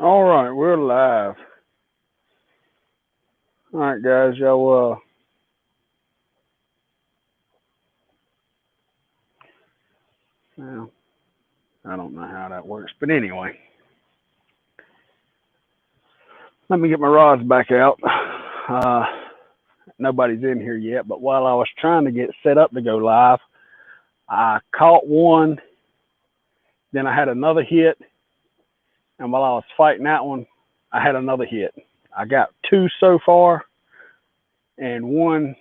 All right, we're live. All right, guys, y'all. Well, I don't know how that works, but anyway, let me get my rods back out. Uh, Nobody's in here yet, but while I was trying to get set up to go live, I caught one. Then I had another hit, and while I was fighting that one, I had another hit. I got two so far, and one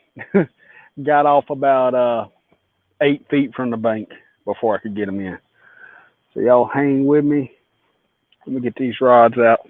got off about 8 feet from the bank before I could get him in. So y'all hang with me. Let me get these rods out.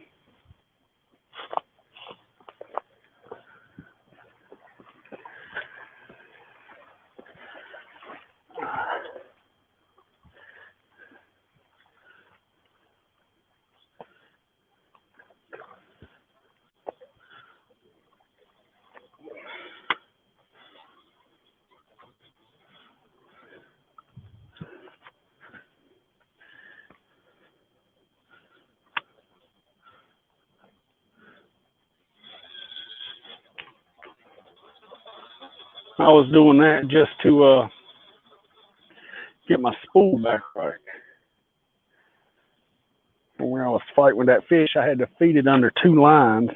I was doing that just to get my spool back right. And when I was fighting with that fish, I had to feed it under two lines.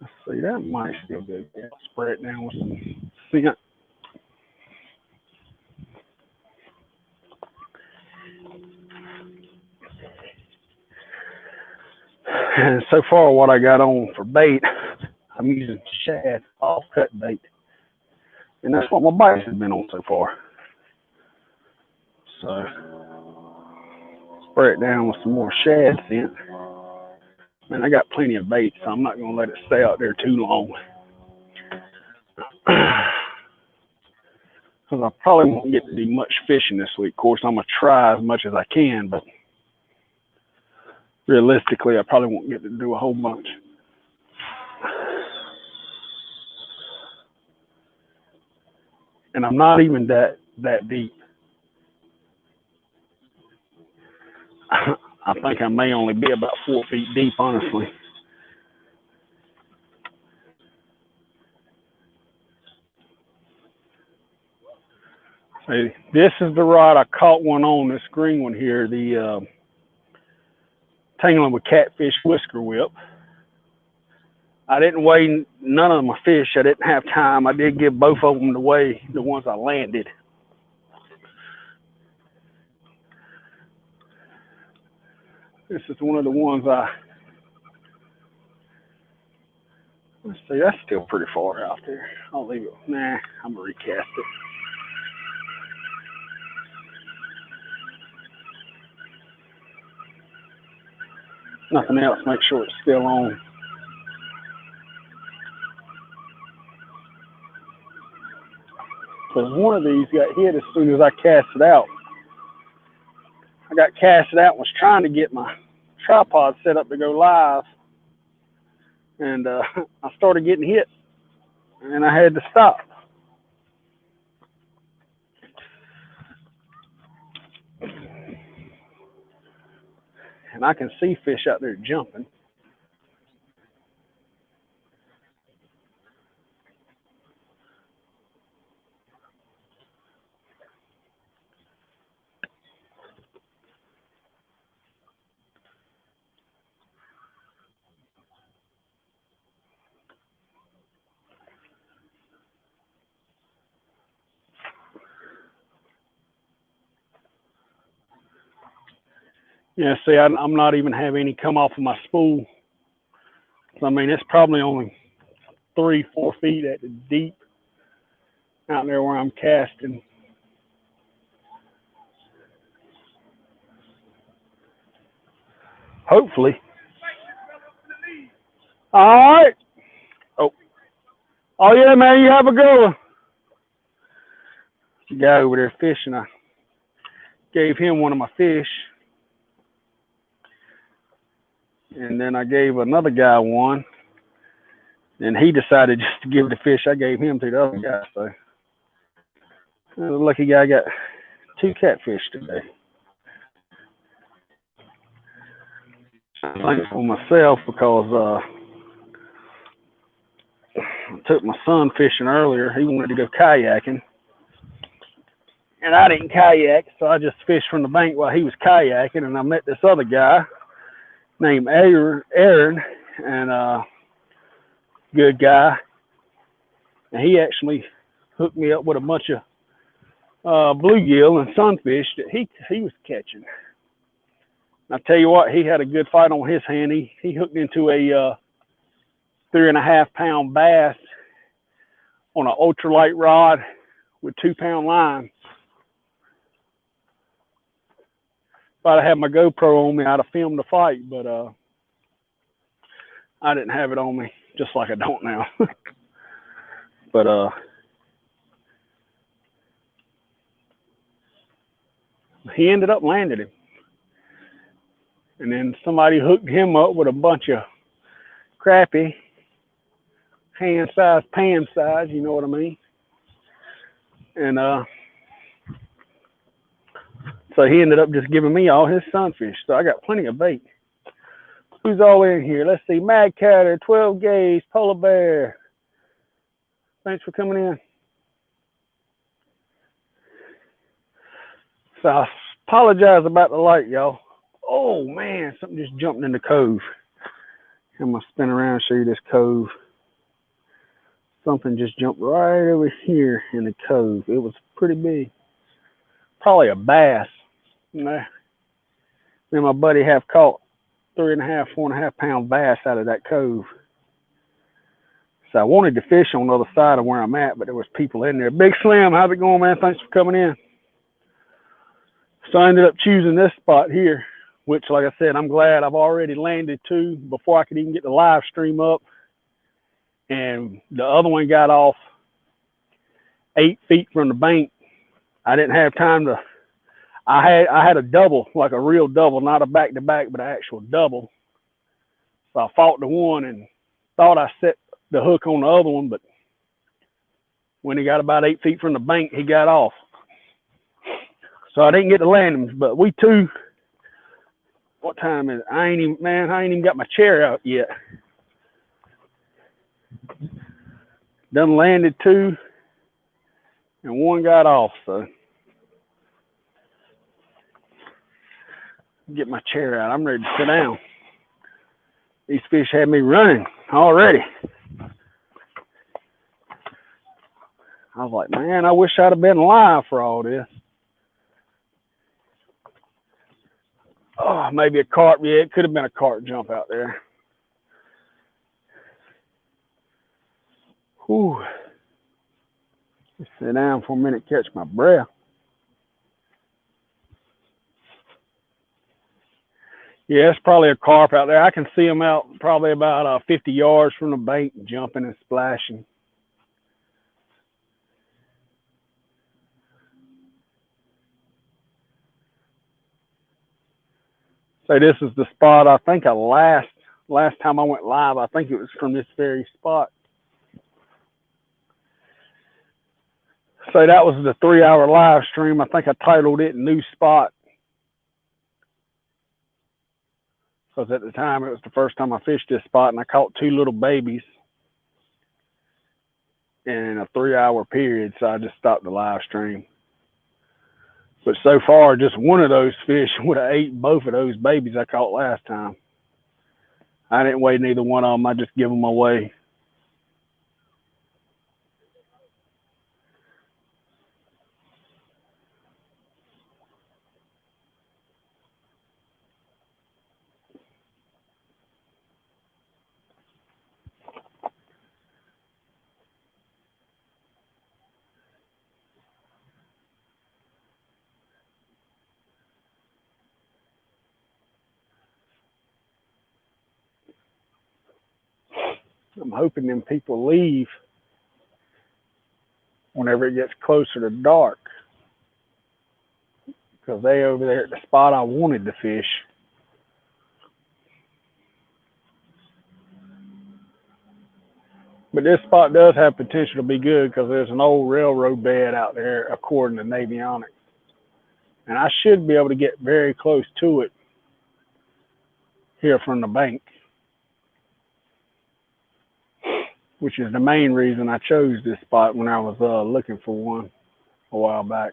Let's see, that might still be good. Spray it down with some scent. And so far, what I got on for bait, I'm using shad off-cut bait. And that's what my bites have been on so far. So, spray it down with some more shad scent. And I got plenty of bait, so I'm not going to let it stay out there too long. Because I probably won't get to do much fishing this week. Of course, I'm going to try as much as I can, but realistically, I probably won't get to do a whole bunch. And I'm not even that deep. I think I may only be about 4 feet deep, honestly. Hey, this is the rod I caught one on, this green one here, the Tangling with Catfish Whisker Whip. I didn't weigh none of my fish. I didn't have time. I did give both of them to weigh, the ones I landed. This is one of the ones let's see, that's still pretty far out there. I'll leave it. Nah, I'm going to recast it. Nothing else, make sure it's still on. Because one of these got hit as soon as I cast it out. I got casted out and was trying to get my tripod set up to go live. And I started getting hit. And I had to stop. And I can see fish out there jumping. Yeah, see, I'm not even having any come off of my spool. So, I mean, it's probably only 3-4 feet at the deep out there where I'm casting. Hopefully. All right. Oh yeah, man, you have a good one. The guy over there fishing, I gave him one of my fish. And then I gave another guy one. And he decided just to give the fish I gave him to the other guy. So the lucky guy got 2 catfish today. thankful myself because I took my son fishing earlier. He wanted to go kayaking, and I didn't kayak, so I just fished from the bank while he was kayaking. And I met this other guy named Aaron, and good guy, and he actually hooked me up with a bunch of bluegill and sunfish that he was catching. And I tell you what, he had a good fight on his hand. He hooked into a 3.5 pound bass on an ultralight rod with 2 pound line. If I'd have had my GoPro on me, I'd have filmed the fight, but I didn't have it on me, just like I don't now. But he ended up landing him. And then somebody hooked him up with a bunch of crappie, hand size, pan size, you know what I mean? And so he ended up just giving me all his sunfish. So I got plenty of bait. Who's all in here? Let's see. Mad Catter, 12 Gauge, Polar Bear. Thanks for coming in. So I apologize about the light, y'all. Oh, man, something just jumped in the cove. I'm going to spin around and show you this cove. Something just jumped right over here in the cove. It was pretty big. Probably a bass. Me and my buddy have caught 3.5, 4.5 pound bass out of that cove. So I wanted to fish on the other side of where I'm at, but there was people in there. Big Slim, how's it going, man? Thanks for coming in. So I ended up choosing this spot here, which, like I said, I'm glad I've already landed 2 before I could even get the live stream up. And the other one got off 8 feet from the bank. I didn't have time to, I had a double, like a real double, not a back-to-back, but an actual double. So I fought the one and thought I set the hook on the other one, but when he got about 8 feet from the bank, he got off. So I didn't get to land him, but we 2, what time is it? I ain't even got my chair out yet. Done landed 2 and 1 got off, so get my chair out. I'm ready to sit down. These fish had me running already. I was like, man, I wish I'd have been live for all this. Oh, maybe a carp. Yeah, it could have been a carp jump out there. Whew. Just sit down for a minute, catch my breath. Yeah, it's probably a carp out there. I can see them out probably about 50 yards from the bank, jumping and splashing. So this is the spot. I think last time I went live, I think it was from this very spot. So that was the 3-hour live stream. I think I titled it New Spot. Because at the time, it was the first time I fished this spot, and I caught 2 little babies in a 3-hour period, so I just stopped the live stream. But so far, just one of those fish would have ate both of those babies I caught last time. I didn't weigh neither one of them. I just give them away. I'm hoping them people leave whenever it gets closer to dark, because they over there at the spot I wanted to fish. But this spot does have potential to be good because there's an old railroad bed out there, according to Navionics. And I should be able to get very close to it here from the bank, which is the main reason I chose this spot when I was looking for one a while back.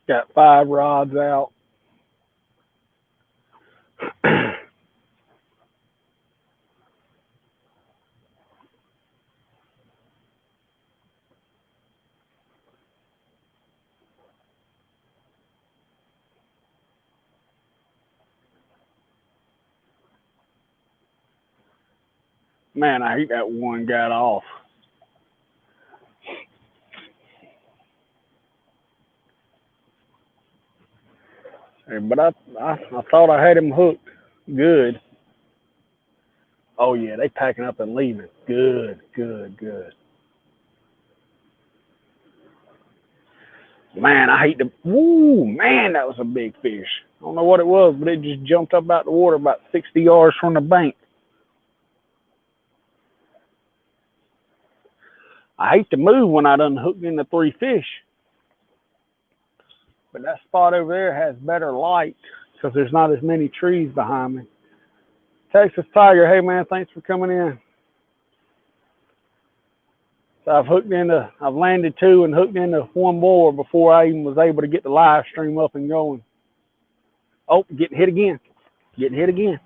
Got 5 rods out. Man, I hate that one got off. But I thought I had him hooked. Good. Oh yeah, they packing up and leaving. Good, good, good. Man, I hate the. Woo, man, that was a big fish. I don't know what it was, but it just jumped up out the water about 60 yards from the bank. I hate to move when I done hooked in the 3 fish. But that spot over there has better light because there's not as many trees behind me. Texas Tiger, hey man, thanks for coming in. So I've landed 2 and hooked into 1 more before I even was able to get the live stream up and going. Oh, getting hit again. Getting hit again.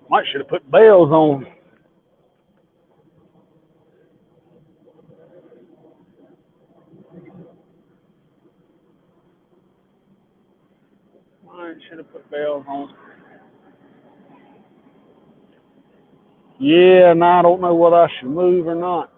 Might should have put bails on. Might should have put bails on. Yeah, now I don't know whether I should move or not.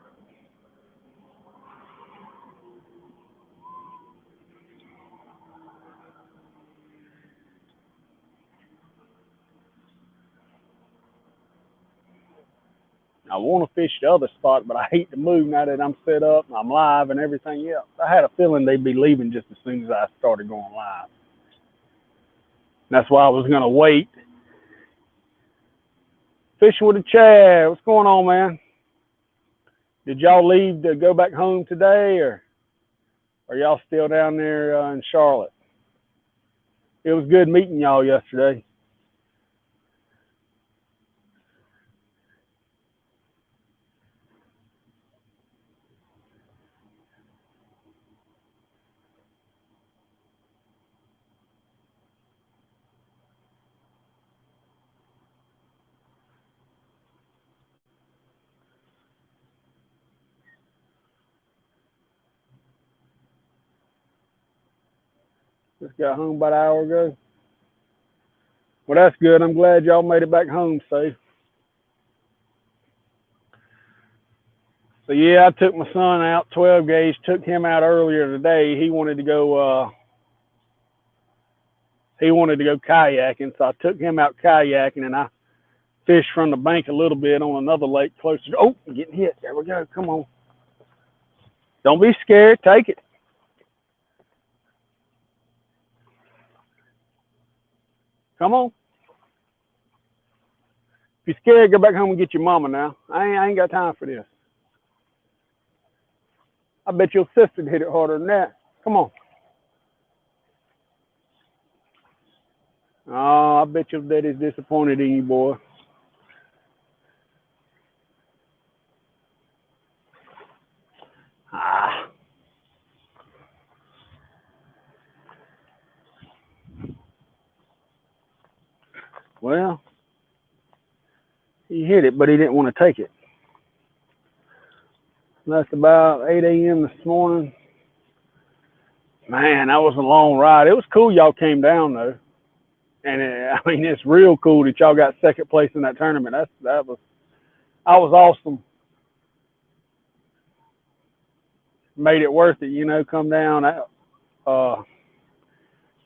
I want to fish the other spot, but I hate to move now that I'm set up and I'm live and everything else. I had a feeling they'd be leaving just as soon as I started going live. That's why I was going to wait. Fishing with the Chad. What's going on, man? Did y'all leave to go back home today, or are y'all still down there in Charlotte? It was good meeting y'all yesterday. Just got home about an hour ago. Well, that's good. I'm glad y'all made it back home safe. So yeah, I took my son out 12 gauge. Took him out earlier today. He wanted to go. He wanted to go kayaking, so I took him out kayaking, and I fished from the bank a little bit on another lake closer. Oh, I'm getting hit. There we go. Come on. Don't be scared. Take it. Come on. If you're scared, go back home and get your mama now. I ain't got time for this. I bet your sister hit it harder than that. Come on. Oh, I bet your daddy's disappointed in you, boy. Ah. Well, he hit it, but he didn't want to take it. That's about 8 a.m. this morning. Man, that was a long ride. It was cool y'all came down, though. And I mean, it's real cool that y'all got second place in that tournament. That was awesome. Made it worth it, come down,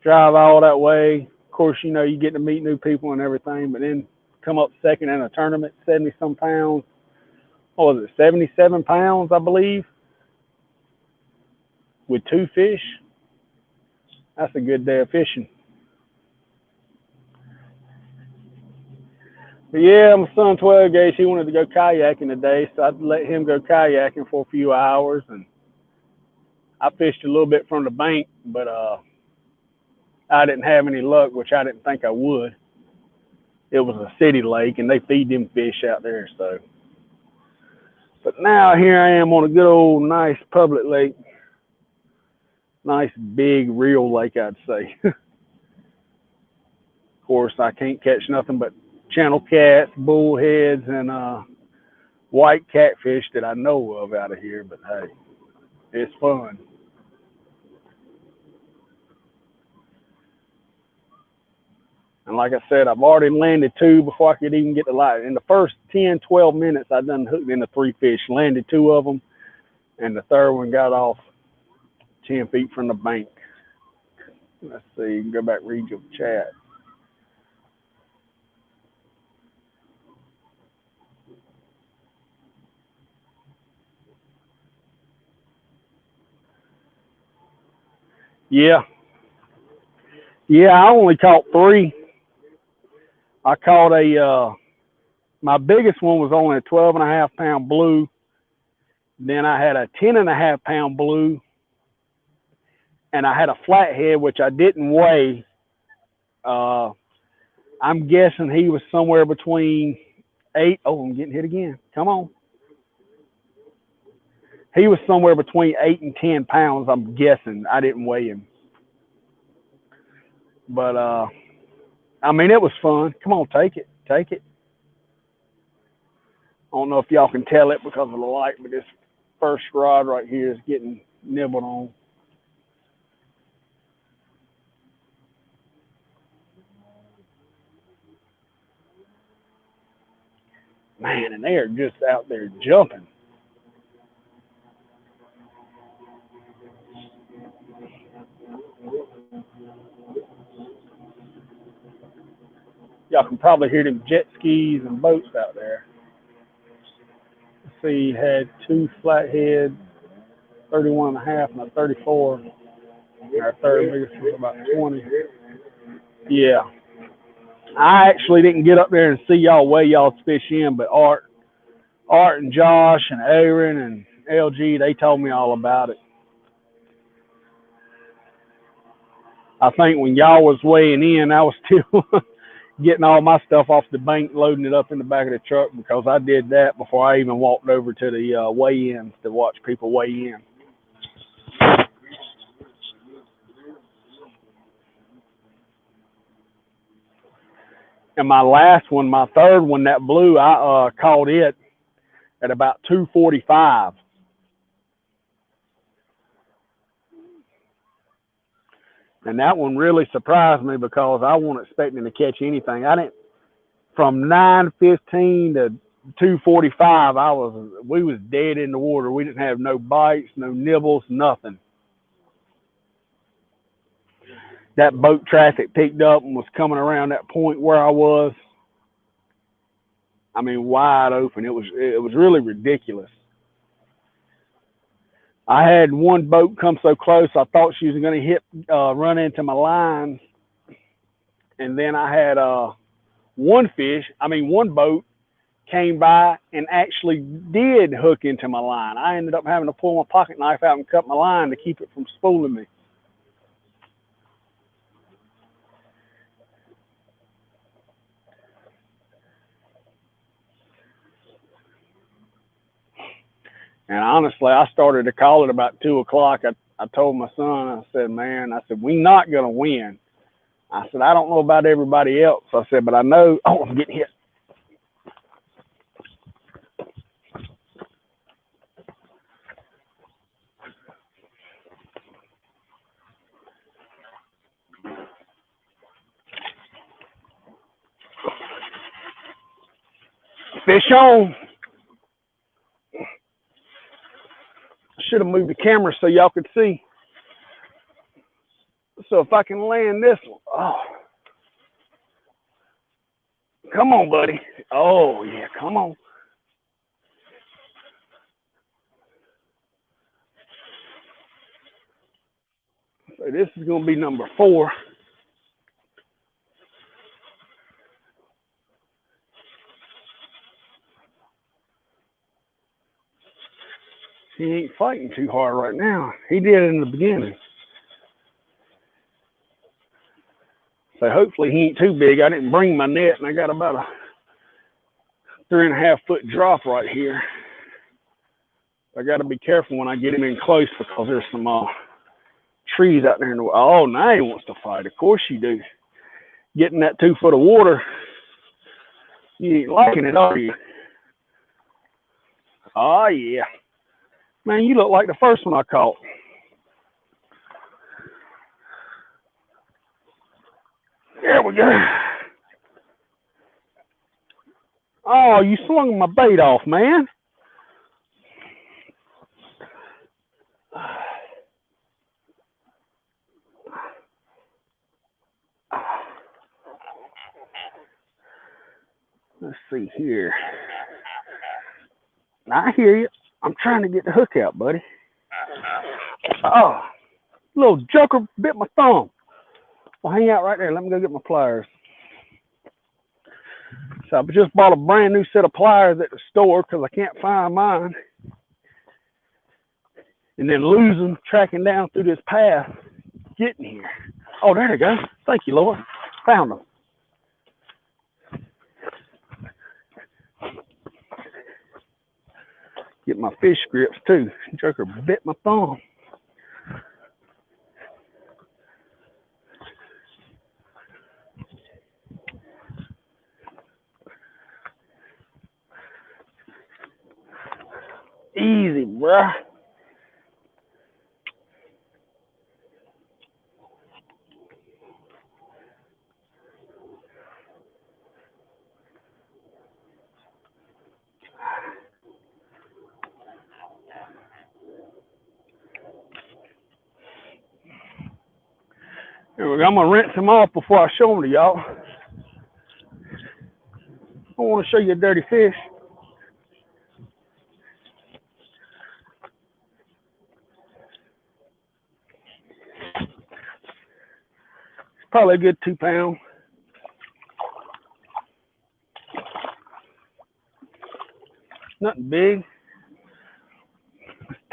drive all that way. Of course, you get to meet new people and everything, but then come up second in a tournament, 70 some pounds. What was it, 77 pounds, I believe, with 2 fish. That's a good day of fishing. But yeah, my son 12 gauge, he wanted to go kayaking today, so I let him go kayaking for a few hours, and I fished a little bit from the bank, but I didn't have any luck, which I didn't think I would. It was a city lake, and they feed them fish out there, so. But now here I am on a good old nice public lake. Nice big real lake, I'd say. Of course, I can't catch nothing but channel cats, bullheads, and white catfish that I know of out of here, but hey, it's fun. And like I said, I've already landed 2 before I could even get the light. In the first 10, 12 minutes, I done hooked into 3 fish, landed 2 of them, and the third one got off 10 feet from the bank. Let's see, go back, read your chat. Yeah. Yeah, I only caught 3. I caught my biggest one was only a 12.5 pound blue. Then I had a 10.5 pound blue, and I had a flathead, which I didn't weigh. I'm guessing he was somewhere between 8. Oh, I'm getting hit again. Come on. He was somewhere between 8 and 10 pounds. I'm guessing. I didn't weigh him, but I mean, it was fun. Come on, take it, take it. I don't know if y'all can tell it because of the light, but this first rod right here is getting nibbled on. Man, and they are just out there jumping. Y'all can probably hear them jet skis and boats out there. Let's see, had 2 flatheads, 31 and a half and a 34. Our third biggest was about 20. Yeah. I actually didn't get up there and see y'all weigh y'all's fish in, but Art and Josh and Aaron and LG, they told me all about it. I think when y'all was weighing in, I was still getting all my stuff off the bank, loading it up in the back of the truck, because I did that before I even walked over to the weigh-ins to watch people weigh in. And my last one, my third one, that blue, I caught it at about 2:45. And that one really surprised me because I wasn't expecting to catch anything. I didn't, from 9:15 to 2:45, we was dead in the water. We didn't have no bites, no nibbles, nothing. That boat traffic picked up and was coming around that point where I was. I mean, wide open. It was really ridiculous. I had one boat come so close, I thought she was going to run into my lines. And then I had one boat came by and actually did hook into my line. I ended up having to pull my pocket knife out and cut my line to keep it from spooling me. And honestly, I started to call it about 2 o'clock. I told my son, I said, man, I said, we not going to win. I said, I don't know about everybody else. I said, but I know, oh, I'm getting hit. Fish on. I should have moved the camera so y'all could see. So if I can land this one, oh, come on, buddy. Oh, yeah, come on. So this is going to be number 4. He ain't fighting too hard right now. He did in the beginning. So hopefully he ain't too big. I didn't bring my net, and I got about a 3.5 foot drop right here. I got to be careful when I get him in close because there's some trees out there in the way. Oh, now he wants to fight. Of course you do. Getting that 2 foot of water, you ain't liking it, are you? Oh, yeah. Man, you look like the first one I caught. There we go. Oh, you slung my bait off, man. Let's see here. I hear you. I'm trying to get the hook out, buddy. Oh, little joker bit my thumb. Well, hang out right there. Let me go get my pliers. So I just bought a brand new set of pliers at the store because I can't find mine. And then losing, tracking down through this path, getting here. Oh, there they go. Thank you, Lord. Found them. Get my fish grips too. Joker bit my thumb. Easy, bruh. Here we go. I'm going to rinse them off before I show them to y'all. I want to show you a dirty fish. It's probably a good 2 pound. Nothing big.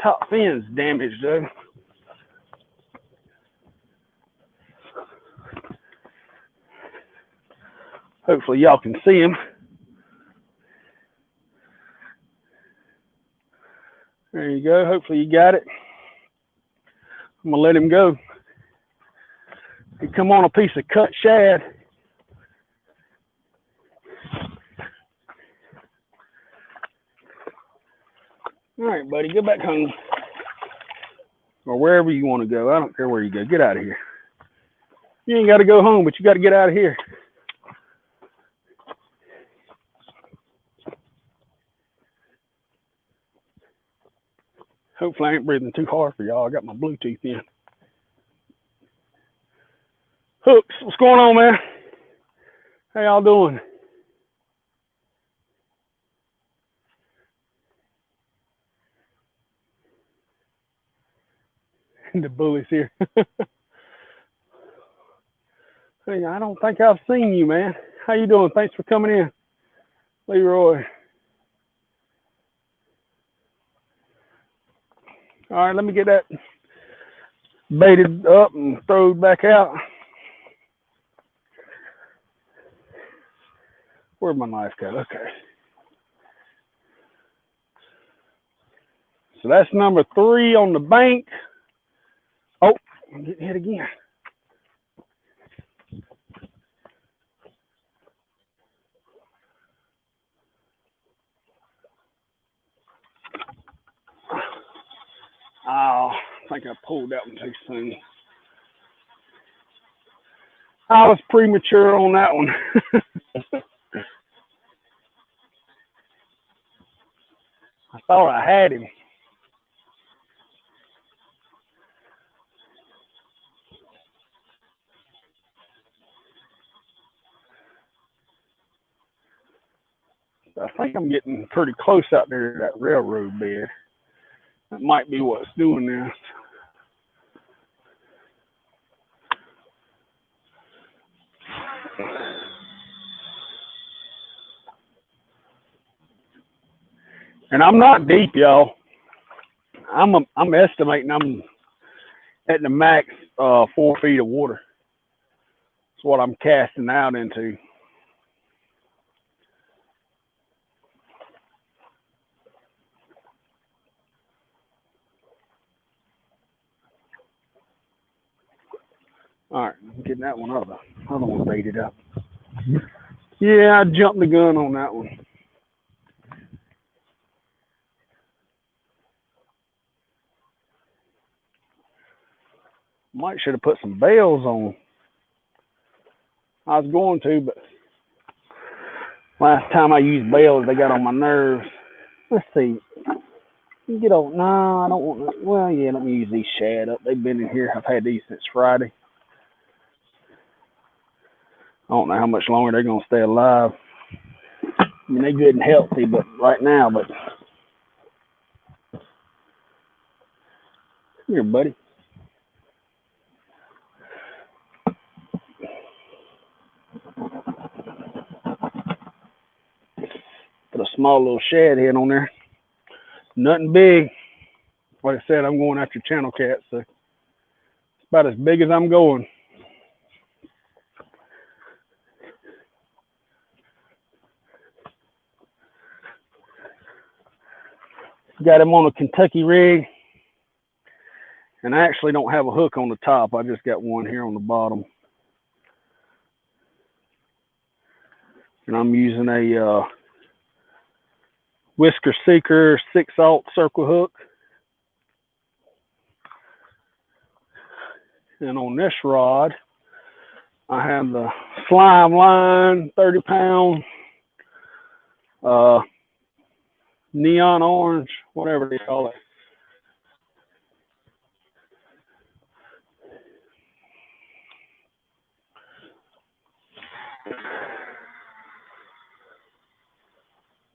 Top fin's damaged though. Hopefully y'all can see him. There you go. Hopefully you got it. I'm going to let him go. He come on a piece of cut shad. All right, buddy, go back home. Or wherever you want to go. I don't care where you go. Get out of here. You ain't got to go home, but you got to get out of here. Hopefully I ain't breathing too hard for y'all. I got my Bluetooth in. Hooks, what's going on, man? How y'all doing? The bully's here. Hey, I don't think I've seen you, man. How you doing? Thanks for coming in, Leroy. All right, let me get that baited up and throw back out. Where'd my knife go? Okay. So that's number 3 on the bank. Oh, I'm getting hit again. Oh, I think I pulled that one too soon. I was premature on that one. I thought I had him. I think I'm getting pretty close out there to that railroad bed. That might be what's doing this. And I'm not deep, y'all. I'm estimating I'm at the max 4 feet of water. That's what I'm casting out into. All right, I'm getting that one up. The other one baited up. Yeah, I jumped the gun on that one. Might should have put some bails on. I was going to, but last time I used bails, they got on my nerves. Let's see. You get on. No, I don't want to. Well, yeah, let me use these shad up. They've been in here. I've had these since Friday. I don't know how much longer they're going to stay alive. I mean, they're good and healthy, but right now, but. Here, buddy. Put a small little shad head on there. Nothing big. Like I said, I'm going after channel cats, so it's about as big as I'm going. Got him on a Kentucky rig, and I actually don't have a hook on the top. I just got one here on the bottom. And I'm using a Whisker Seeker 6/0 circle hook. And on this rod, I have the Slime Line 30-pound neon orange, whatever they call it.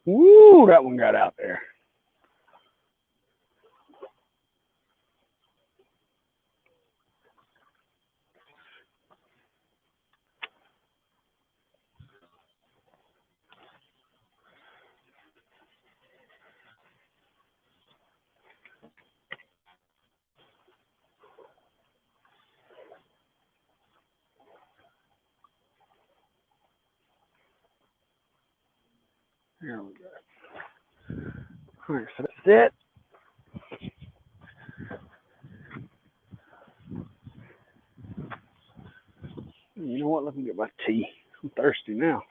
Woo, that one got out there. There we go. All right, so that's it. You know what? Let me get my tea. I'm thirsty now.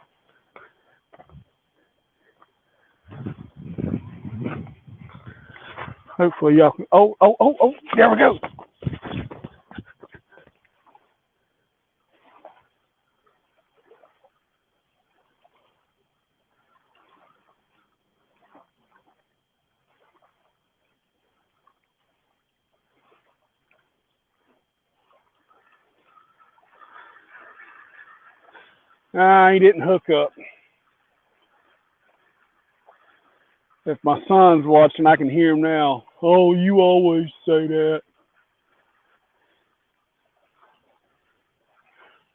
Hopefully y'all can. Oh, there we go. He didn't hook up. If my son's watching, I can hear him now. Oh, you always say that.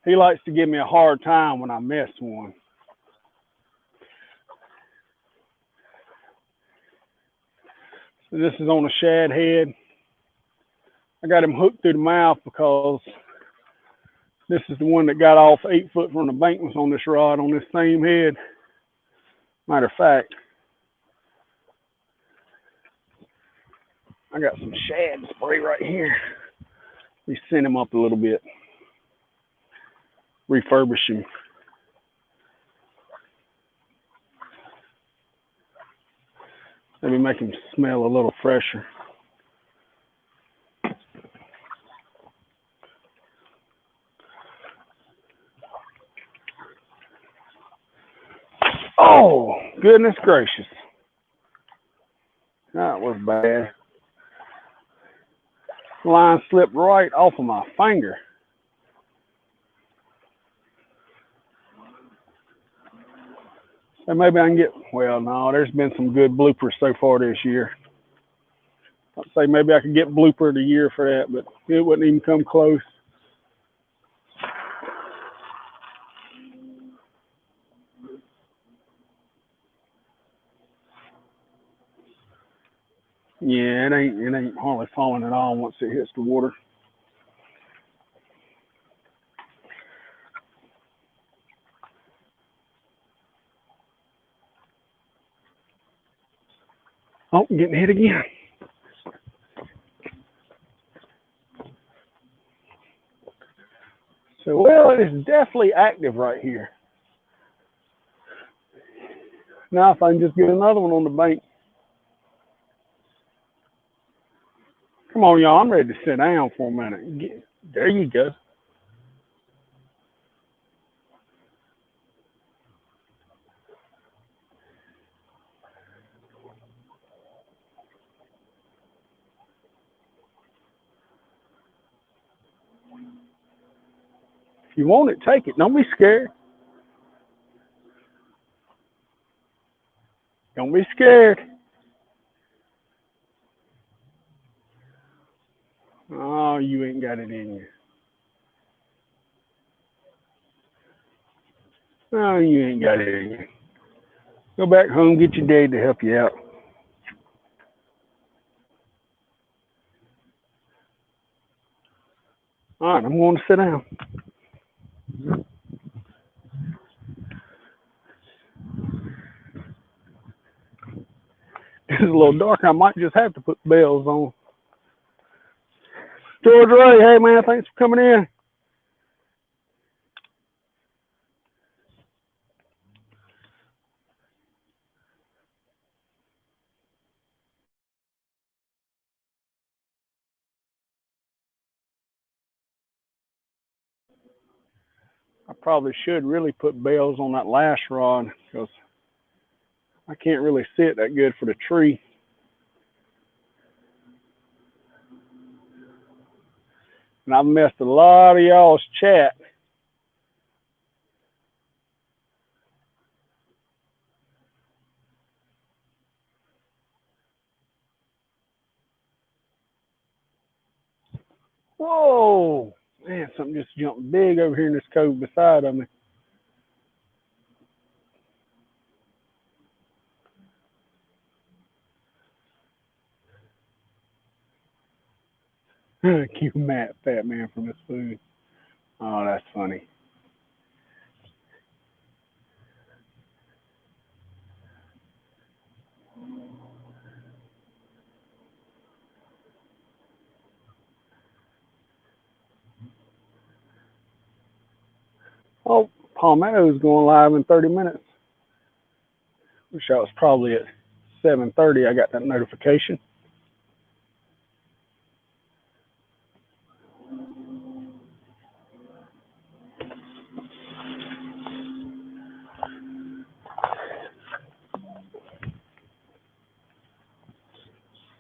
He likes to give me a hard time when I miss one. So this is on a shad head. I got him hooked through the mouth because this is the one that got off 8 foot from the bank was on this rod on this same head. Matter of fact, I got some shad spray right here. We send him up a little bit. Refurbish him. Maybe make him smell a little fresher. Oh, goodness gracious. That was bad. Line slipped right off of my finger. And maybe I can get, well, no, there's been some good bloopers so far this year. I'd say maybe I could get blooper of the year for that, but it wouldn't even come close. Yeah, it ain't hardly falling at all once it hits the water. Oh, I'm getting hit again. So, well, it is definitely active right here. Now, if I can just get another one on the bank. Come on, y'all. I'm ready to sit down for a minute. There you go. If you want it, take it. Don't be scared. Don't be scared. Oh, you ain't got it in you. Oh, you ain't got it in you. Go back home, get your dad to help you out. All right, I'm going to sit down. It's a little dark. I might just have to put bells on. George Ray, hey man, thanks for coming in. I probably should really put bells on that lash rod because I can't really see it that good for the tree. And I've missed a lot of y'all's chat. Whoa, man, something just jumped big over here in this cove beside of me. Cue Matt, fat man from his food. Oh, that's funny. Oh, Palmetto's going live in 30 minutes. Wish I was probably at 7:30. I got that notification.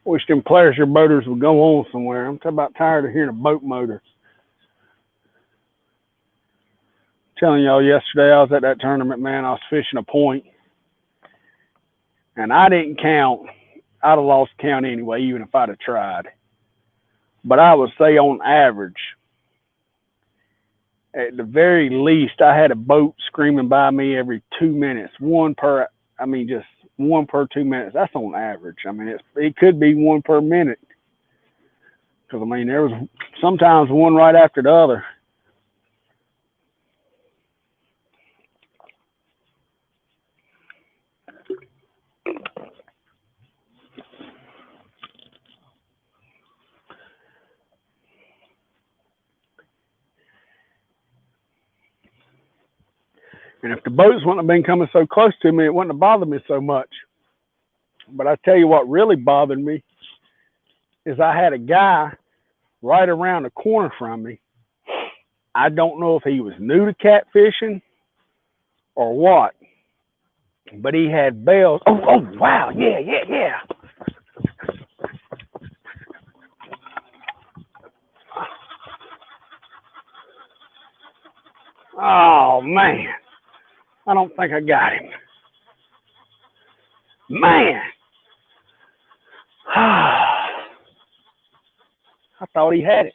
Wish them pleasure boaters would go on somewhere. I'm about tired of hearing a boat motor. Telling y'all yesterday I was at that tournament, man. I was fishing a point, and I didn't count. I'd have lost count anyway, even if I'd have tried. But I would say on average, at the very least, I had a boat screaming by me every 2 minutes. Just one per 2 minutes. That's on average. I mean, it could be one per minute. Because, I mean, there was sometimes one right after the other. And if the boats wouldn't have been coming so close to me, it wouldn't have bothered me so much. But I tell you what really bothered me is I had a guy right around the corner from me. I don't know if he was new to catfishing or what, but he had bells. Oh, wow. Yeah. Oh, man. I don't think I got him. Man. I thought he had it.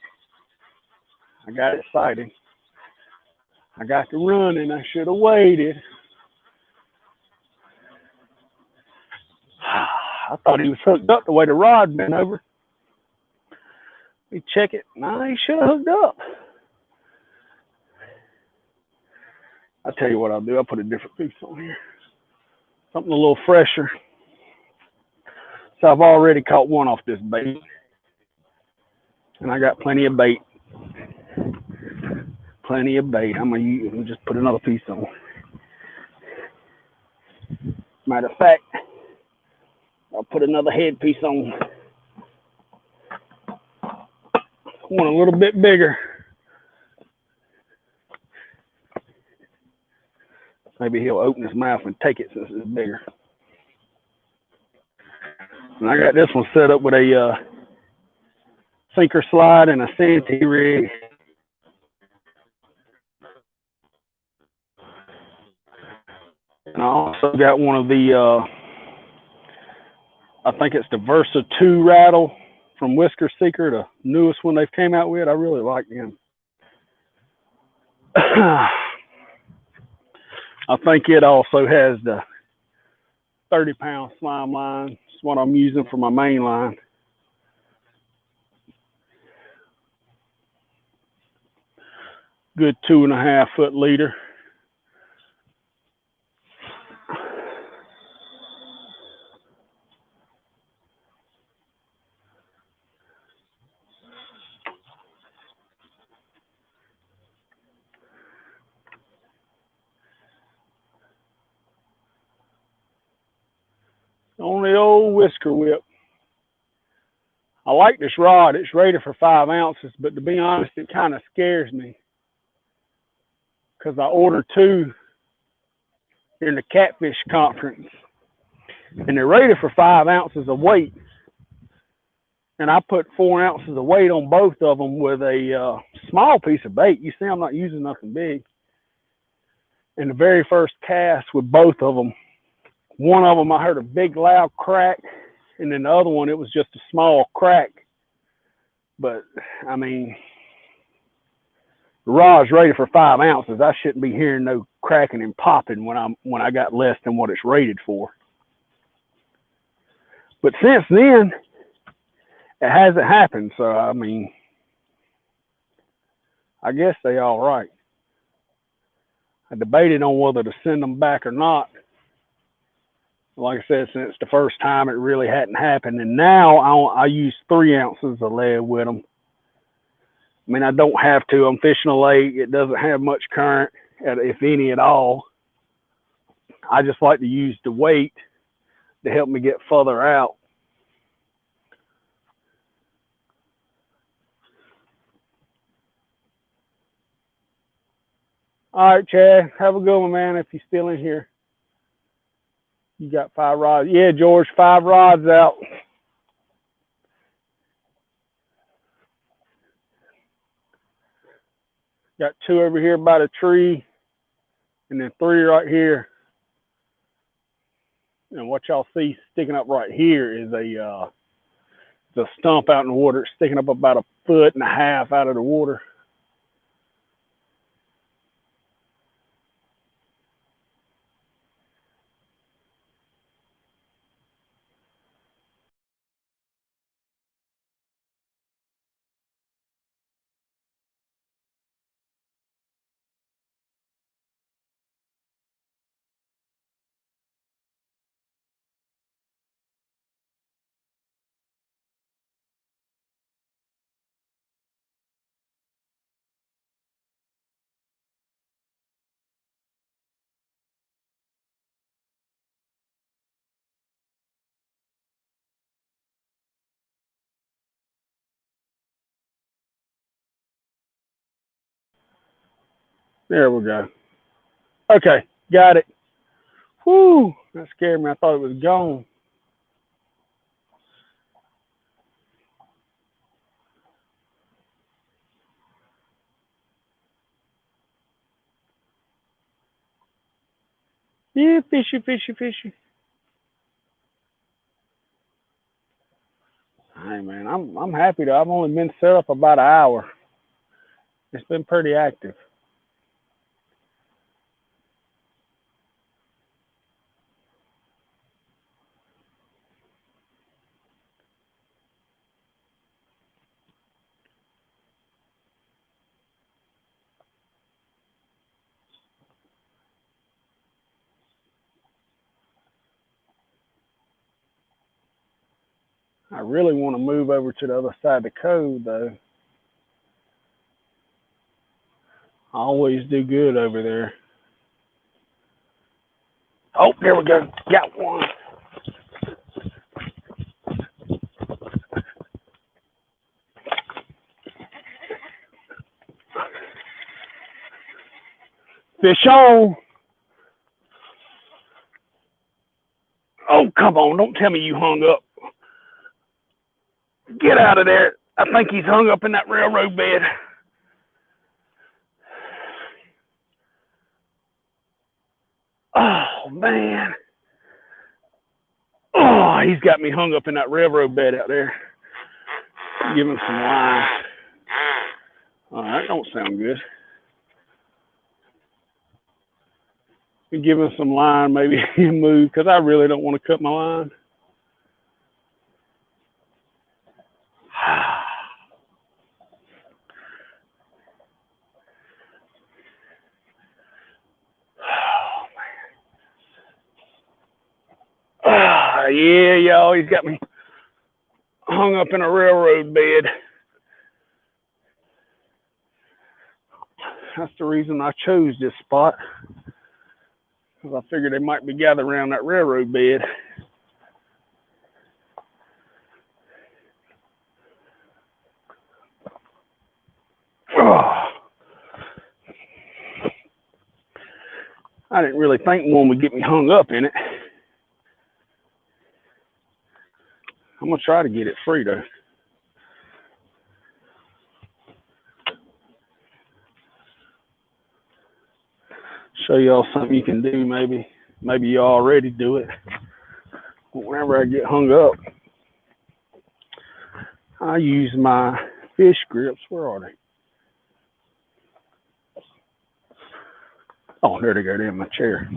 I got excited. I got to run and I should have waited. I thought he was hooked up the way the rod bent over. Let me check it. No, he should have hooked up. I'll tell you what I'll do. I'll put a different piece on here. Something a little fresher. So I've already caught one off this bait. And I got plenty of bait. Plenty of bait. I'm going to just put another piece on. Matter of fact, I'll put another head piece on. One a little bit bigger. Maybe he'll open his mouth and take it since it's bigger. And I got this one set up with a sinker slide and a Santee rig. And I also got one of the, I think it's the Versa 2 rattle from Whisker Seeker, the newest one they've came out with. I really like them. I think it also has the 30-pound slime line. It's what I'm using for my main line. Good 2.5 foot leader. On the old Whisker whip. I like this rod. It's rated for 5 ounces, but to be honest, it kind of scares me because I ordered 2 in the catfish conference, and they're rated for 5 ounces of weight. And I put 4 ounces of weight on both of them with a small piece of bait. You see, I'm not using nothing big. And the very first cast with both of them, one of them I heard a big loud crack, and then the other one, it was just a small crack. But I mean, the rod's rated for 5 ounces. I shouldn't be hearing no cracking and popping when I got less than what it's rated for. But since then, it hasn't happened. So I mean, I guess they all right. I debated on whether to send them back or not. Like I said, since the first time, it really hadn't happened. And now I use 3 ounces of lead with them. I mean, I don't have to. I'm fishing a lake. It doesn't have much current, if any at all. I just like to use the weight to help me get further out. All right, Chad. Have a good one, man, if you're still in here. You got 5 rods. Yeah, George, 5 rods out. Got 2 over here by the tree, and then 3 right here. And what y'all see sticking up right here is a stump out in the water. It's sticking up about 1.5 feet out of the water. There we go. Okay, got it. Whoo, that scared me. I thought it was gone. Yeah, fishy, fishy, fishy. Hey man, I'm happy though. I've only been set up about an hour. It's been pretty active. I really want to move over to the other side of the code though. I always do good over there. Oh, there we go. Got one. Fish on. Oh, come on. Don't tell me you hung up. Get out of there. I think he's hung up in that railroad bed. Oh, man. Oh, he's got me hung up in that railroad bed out there. Give him some line. Oh, that don't sound good. Give him some line, maybe move, because I really don't want to cut my line. Yeah, y'all, he's got me hung up in a railroad bed. That's the reason I chose this spot, because I figured they might be gathered around that railroad bed. Oh. I didn't really think one would get me hung up in it. I'm going to try to get it free, though. Show y'all something you can do, maybe. Maybe you already do it. Whenever I get hung up, I use my fish grips. Where are they? Oh, there they go. They're in my chair.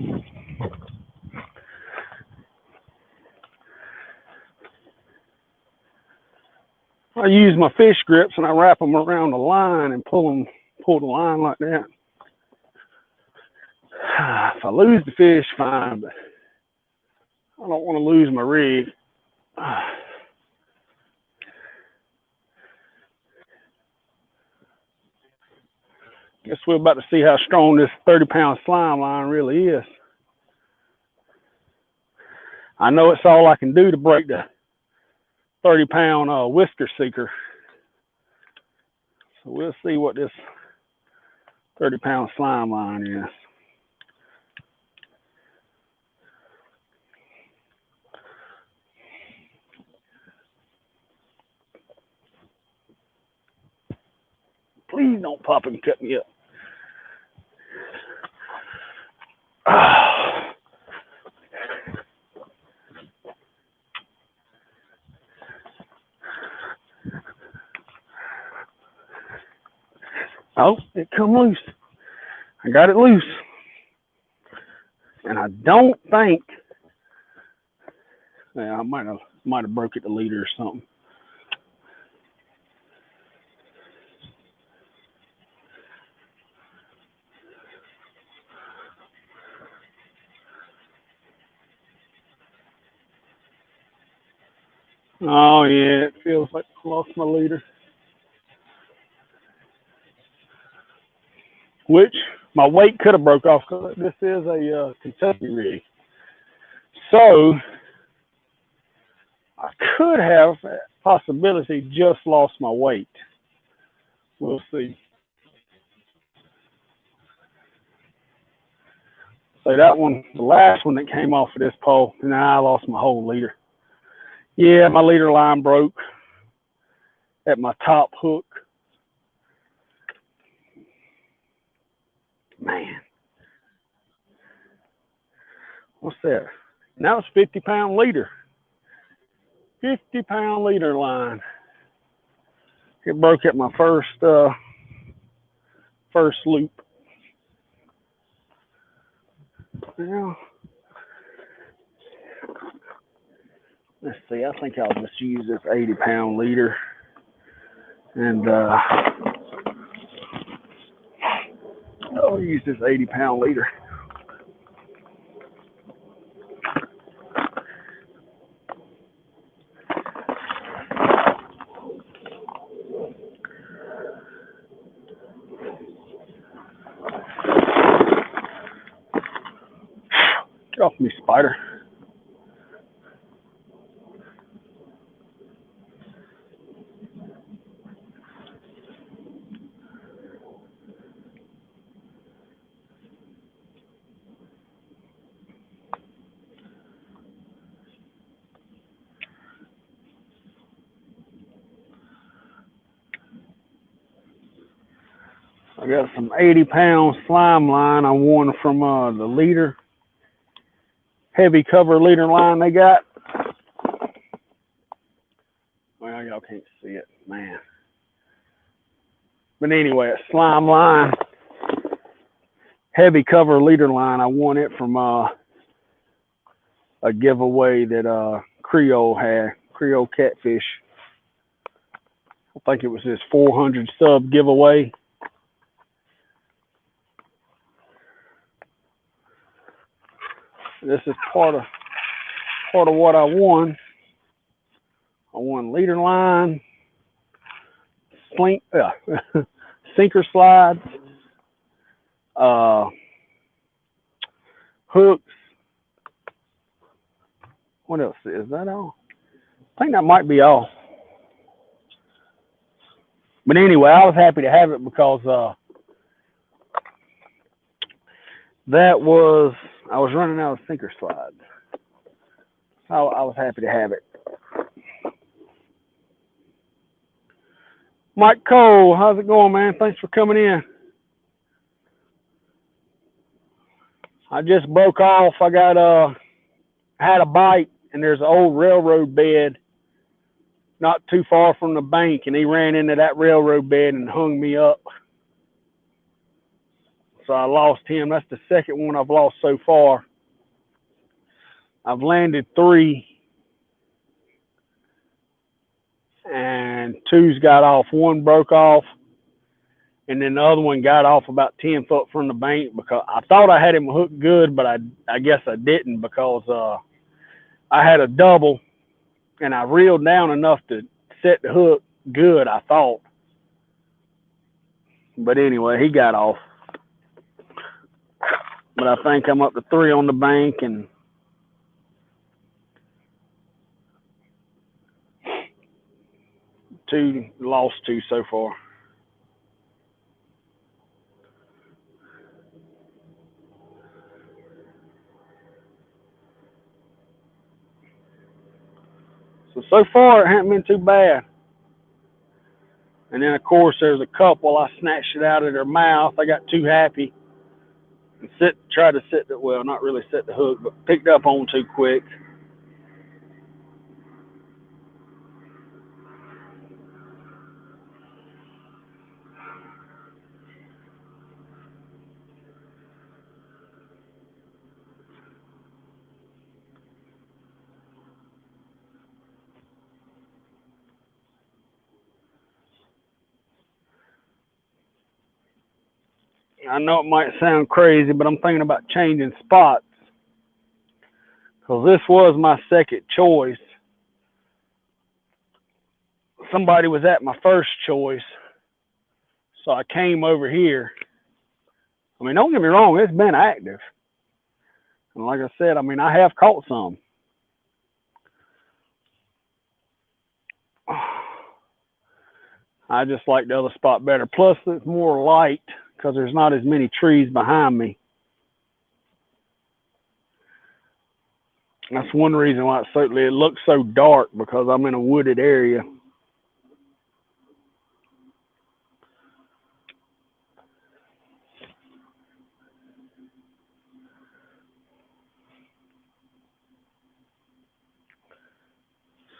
I use my fish grips and I wrap them around the line and pull the line like that. If I lose the fish, fine, but I don't want to lose my rig. Guess we're about to see how strong this 30-pound slime line really is. I know it's all I can do to break the 30-pound whisker seeker. So we'll see what this 30-pound slime line is. Please don't pop and cut me up. Oh, it come loose. I got it loose. And I don't think, yeah, I might have broke it the leader or something. Oh yeah, it feels like I lost my leader. Which my weight could have broke off because this is a Kentucky rig. So I could have possibility just lost my weight. We'll see. So that one, the last one that came off of this pole, and I lost my whole leader. Yeah, my leader line broke at my top hook. Man, what's that? Now it's 50-pound leader. 50-pound leader line. It broke at my first loop. Well, let's see. I think I'll just use this 80-pound leader, and I'll use this 80-pound leader. Get off me, spider. I got some 80-pound slime line I won from the leader, heavy cover leader line they got. Well, y'all can't see it, man. But anyway, a slime line, heavy cover leader line. I won it from a giveaway that Creole had, Creole Catfish. I think it was his 400 sub giveaway. This is part of what I won. I won leader line, sinker slides, hooks. What else is that all? I think that might be all. But anyway, I was happy to have it because I was running out of sinker slides. I was happy to have it. Mike Cole, how's it going, man? Thanks for coming in. I just broke off. I got had a bite, and there's an old railroad bed not too far from the bank, and he ran into that railroad bed and hung me up. So I lost him. That's the second one I've lost so far. I've landed 3, and 2's got off. 1 broke off, and then the other one got off about 10 foot from the bank because I thought I had him hooked good, but I guess I didn't because I had a double, and I reeled down enough to set the hook good, I thought. But anyway, he got off. But I think I'm up to 3 on the bank, and lost 2 so far. So far, it hasn't been too bad. And then, of course, there's a couple. I snatched it out of their mouth. I got too happy and tried to set the, well, not really set the hook, but picked up on too quick. I know it might sound crazy, but I'm thinking about changing spots because this was my second choice. Somebody was at my first choice, so I came over here. I mean, don't get me wrong, it's been active. And like I said, I mean, I have caught some. I just like the other spot better. Plus, it's more light because there's not as many trees behind me. That's one reason why it looks so dark, because I'm in a wooded area.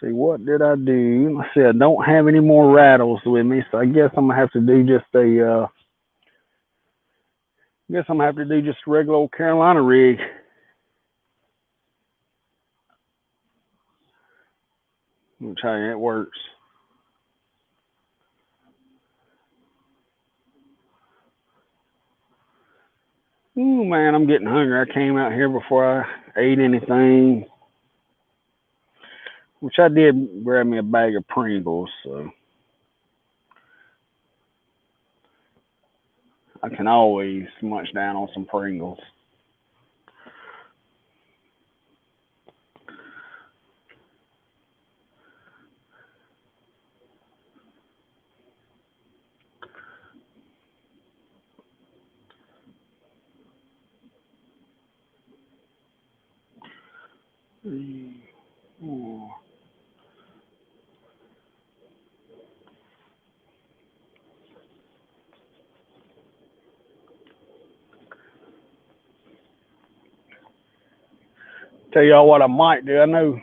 See, what did I do? Let's see, I don't have any more rattles with me, so I guess I'm gonna have to do just a regular old Carolina rig. I'll tell you, it works. Ooh, man, I'm getting hungry. I came out here before I ate anything, which I did grab me a bag of Pringles, so I can always munch down on some Pringles. Ooh. Tell y'all what I might do. I know.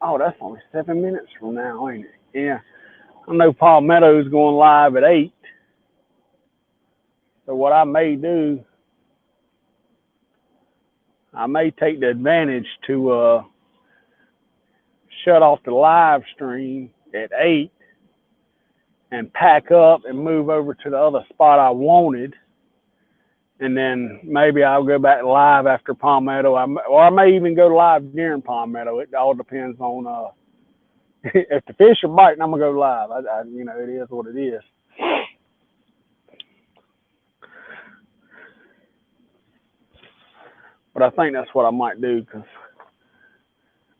Oh, that's only 7 minutes from now, ain't it? Yeah. I know Palmetto's going live at 8. So what I may do, I may take the advantage to shut off the live stream at 8 and pack up and move over to the other spot I wanted. And then maybe I'll go back live after Palmetto. Or I may even go live during Palmetto. It all depends on if the fish are biting, I'm going to go live. It is what it is. But I think that's what I might do, because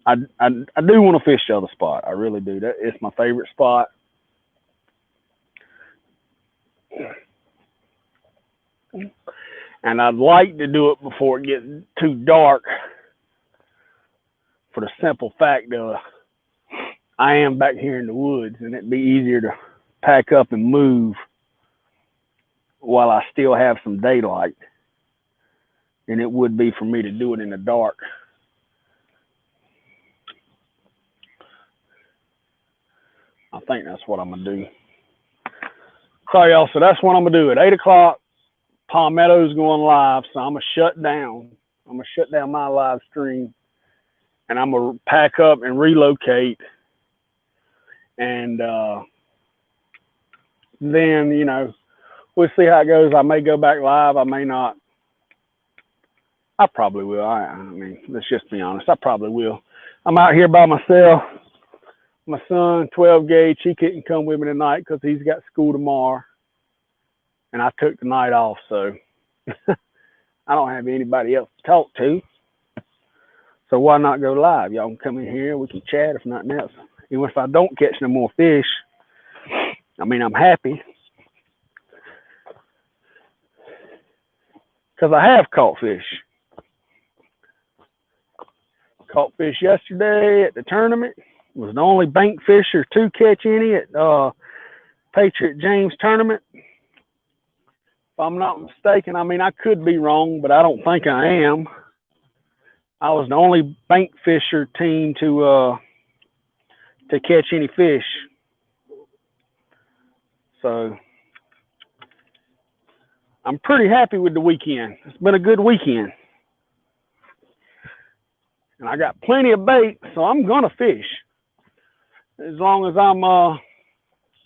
I do want to fish the other spot. I really do. It's my favorite spot. And I'd like to do it before it gets too dark, for the simple fact that I am back here in the woods, and it'd be easier to pack up and move while I still have some daylight than it would be for me to do it in the dark. I think that's what I'm going to do. So, y'all, that's what I'm going to do. At 8 o'clock, Palmetto's going live, so I'm going to shut down. I'm going to shut down my live stream, and I'm going to pack up and relocate. And then, we'll see how it goes. I may go back live. I may not. I probably will. I mean, let's just be honest. I probably will. I'm out here by myself. My son, 12 gauge, he couldn't come with me tonight because he's got school tomorrow. And I took the night off, so I don't have anybody else to talk to. So why not go live? Y'all can come in here. We can chat, if nothing else. Even if I don't catch no more fish, I mean, I'm happy, because I have caught fish. Caught fish yesterday at the tournament. Was the only bank fisher to catch any at Patriot James tournament. If I'm not mistaken, I mean, I could be wrong, but I don't think I am. I was the only bank fisher team to catch any fish. So I'm pretty happy with the weekend. It's been a good weekend. And I got plenty of bait, so I'm going to fish. As long as I'm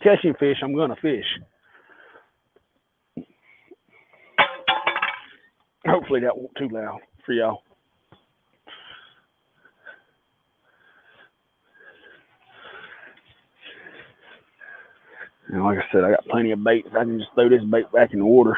catching fish, I'm going to fish. Hopefully that won't too loud for y'all. And like I said, I got plenty of bait. I can just throw this bait back in the water.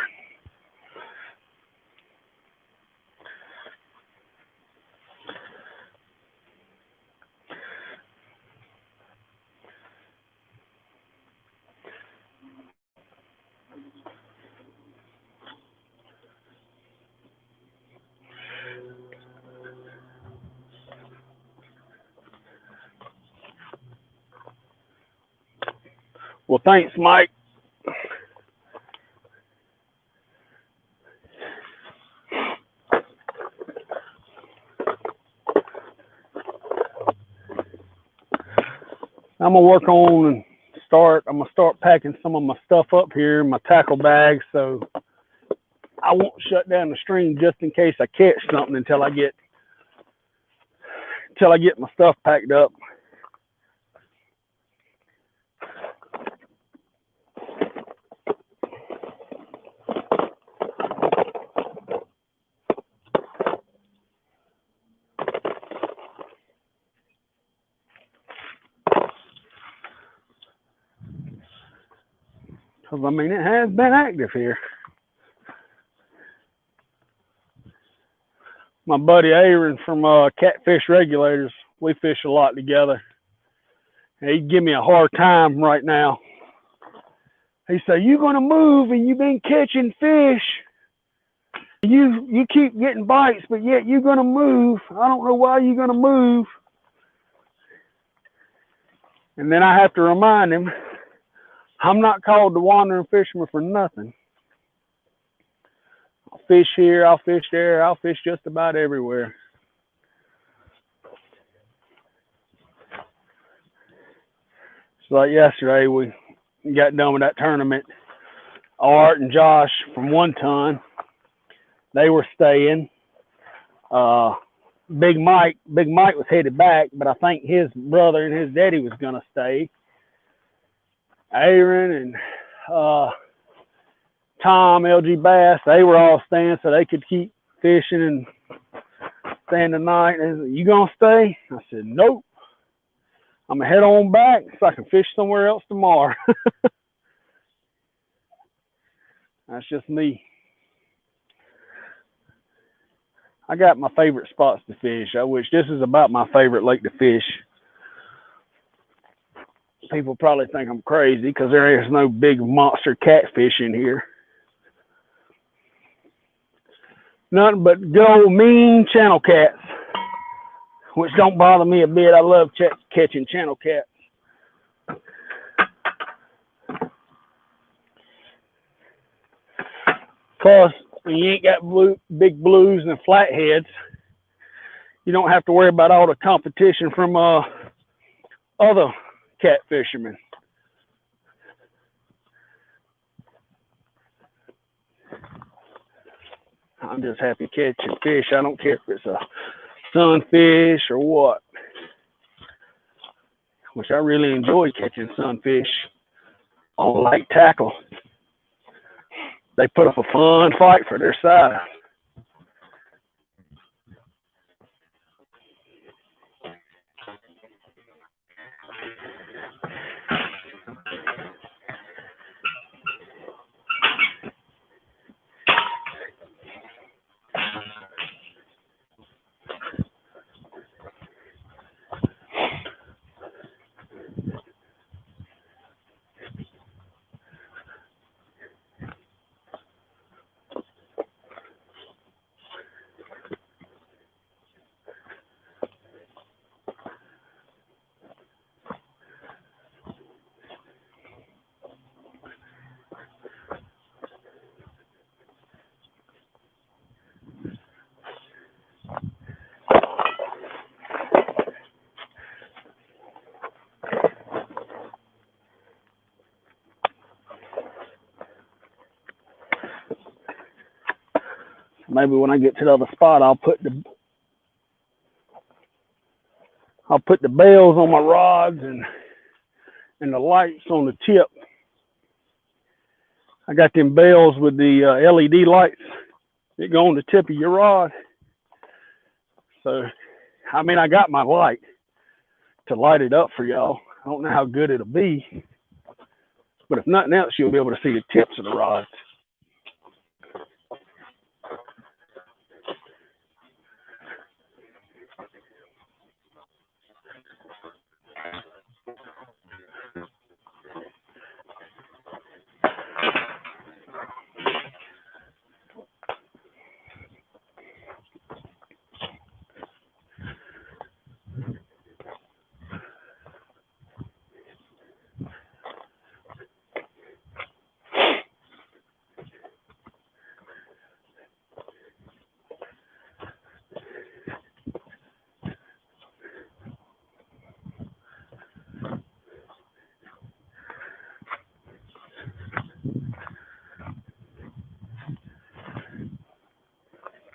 Well, thanks, Mike. I'm gonna work on and I'm gonna start packing some of my stuff up here in my tackle bag, so I won't shut down the stream just in case I catch something until I get my stuff packed up. Because, I mean, it has been active here. My buddy Aaron from Catfish Regulators, we fish a lot together. And he'd give me a hard time right now. He said, "You're going to move and you've been catching fish. You keep getting bites, but yet you're going to move. I don't know why you're going to move." And then I have to remind him, I'm not called the wandering fisherman for nothing. I'll fish here, I'll fish there, I'll fish just about everywhere. So like yesterday, we got done with that tournament. Art and Josh from One Ton, they were staying. Big Mike was headed back, but I think his brother and his daddy was going to stay. Aaron and Tom, LG Bass, they were all staying so they could keep fishing and staying the night. And they said, "You going to stay?" I said, "Nope. I'm going to head on back so I can fish somewhere else tomorrow." That's just me. I got my favorite spots to fish. This is about my favorite lake to fish. People probably think I'm crazy because there is no big monster catfish in here. Nothing but good old mean channel cats, which don't bother me a bit. I love catching channel cats. Plus, when you ain't got big blues and flatheads, you don't have to worry about all the competition from other cat fishermen. I'm just happy catching fish. I don't care if it's a sunfish or what. Which I really enjoy catching sunfish on light tackle. They put up a fun fight for their size. Maybe when I get to the other spot, I'll put the bells on my rods and the lights on the tip. I got them bells with the LED lights that go on the tip of your rod. So, I mean, I got my light to light it up for y'all. I don't know how good it'll be, but if nothing else, you'll be able to see the tips of the rods.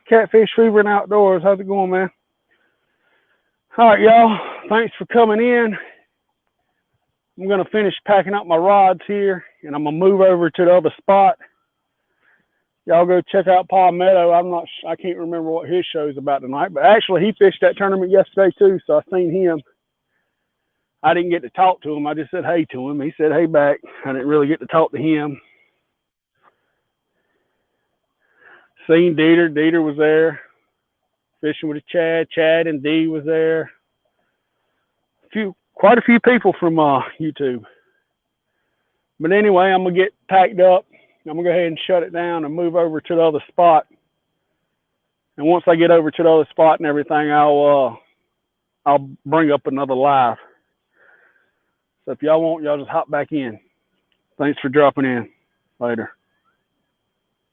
Catfish Fever and Outdoors. How's it going, man? All right, y'all. Thanks for coming in. I'm going to finish packing up my rods here, and I'm going to move over to the other spot. Y'all go check out Palmetto. I can't remember what his show's about tonight, but actually he fished that tournament yesterday too, so I seen him. I didn't get to talk to him. I just said hey to him. He said hey back. I didn't really get to talk to him. Seen Dieter. Dieter was there fishing with a Chad. Chad and Dee was there. Quite a few people from YouTube. But anyway, I'm gonna get packed up. I'm gonna go ahead and shut it down and move over to the other spot. And once I get over to the other spot and everything, I'll bring up another live. So if y'all want, y'all just hop back in. Thanks for dropping in. Later.